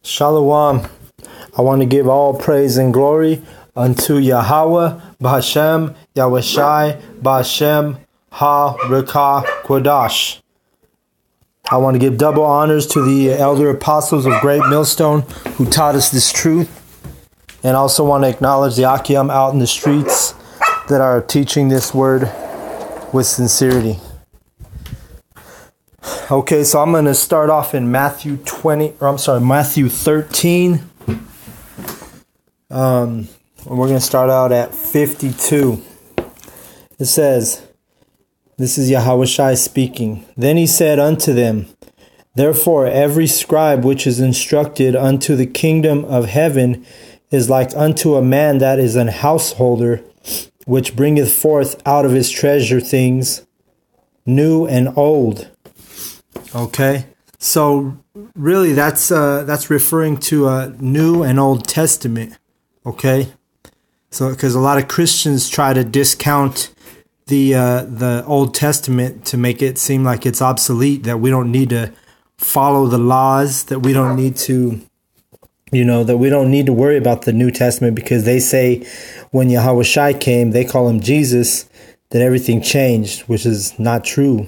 Shalom. I want to give all praise and glory unto Yahweh, B'Hashem, Yahushai, B'Hashem, Ha-Rekah, Kodash. I want to give double honors to the elder apostles of Great Millstone who taught us this truth. And I also want to acknowledge the Akiyam out in the streets that are teaching this word with sincerity. Okay, so I'm going to start off in Matthew 13. We're going to start out at 52. It says, this is Yahushai speaking. Then he said unto them, therefore every scribe which is instructed unto the kingdom of heaven is like unto a man that is an householder, which bringeth forth out of his treasure things new and old. Okay, so really that's referring to New and Old Testament. Okay, so because a lot of Christians try to discount the Old Testament to make it seem like it's obsolete, that we don't need to follow the laws, that we don't need to, that we don't need to worry about the New Testament because they say when Yahushai came, they call him Jesus, that everything changed, which is not true.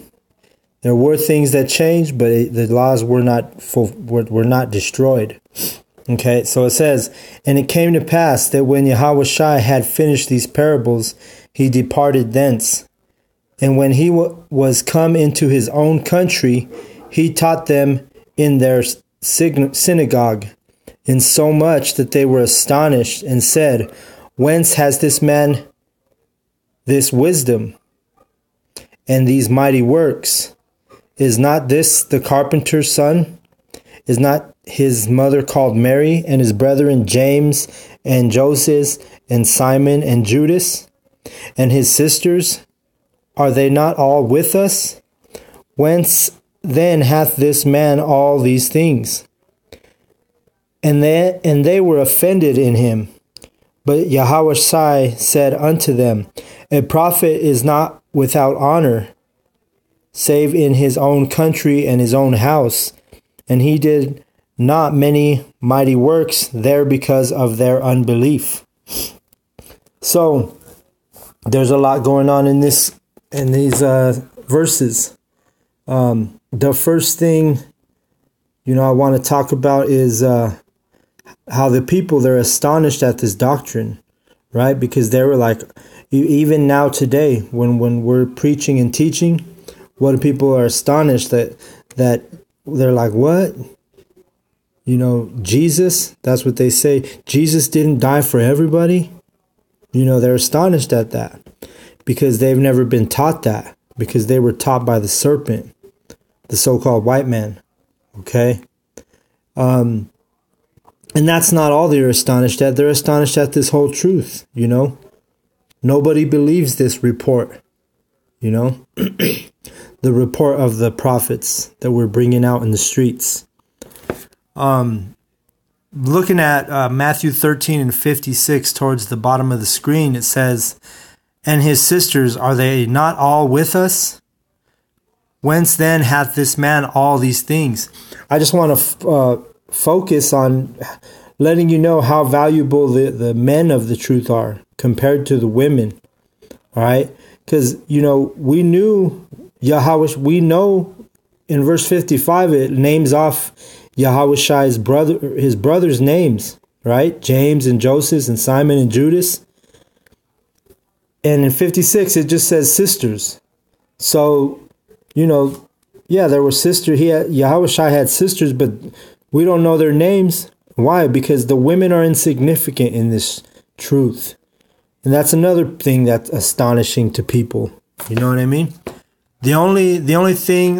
There were things that changed, but the laws were not destroyed. Okay, so it says, and it came to pass that when Yahushai had finished these parables, he departed thence. And when he was come into his own country, he taught them in their synagogue, insomuch that they were astonished and said, whence has this man this wisdom and these mighty works? Is not this the carpenter's son? Is not his mother called Mary, and his brethren James and Joseph and Simon and Judas? And his sisters, are they not all with us? Whence then hath this man all these things? And they were offended in him. But Yahushai said unto them, a prophet is not without honor, save in his own country and his own house. And he did not many mighty works there because of their unbelief. So there's a lot going on in these verses. The first thing I want to talk about is how the people, they're astonished at this doctrine, right? Because they were like, even now today when we're preaching and teaching, what people are astonished that they're like, what? Jesus, that's what they say. Jesus didn't die for everybody. They're astonished at that because they've never been taught that, because they were taught by the serpent, the so-called white man. Okay. And that's not all they're astonished at. They're astonished at this whole truth. Nobody believes this report, the report of the prophets that we're bringing out in the streets. Looking at Matthew 13 and 56 towards the bottom of the screen, it says, and his sisters, are they not all with us? Whence then hath this man all these things? I just want to focus on letting you know how valuable the men of the truth are compared to the women. All right? Because, we knew Yahweh, we know in verse 55, it names off Yahushai's his brothers' names, right? James and Joseph and Simon and Judas. And in 56, it just says sisters. So, there were sisters. Yahushai had sisters, but we don't know their names. Why? Because the women are insignificant in this truth. And that's another thing that's astonishing to people. You know what I mean? The only thing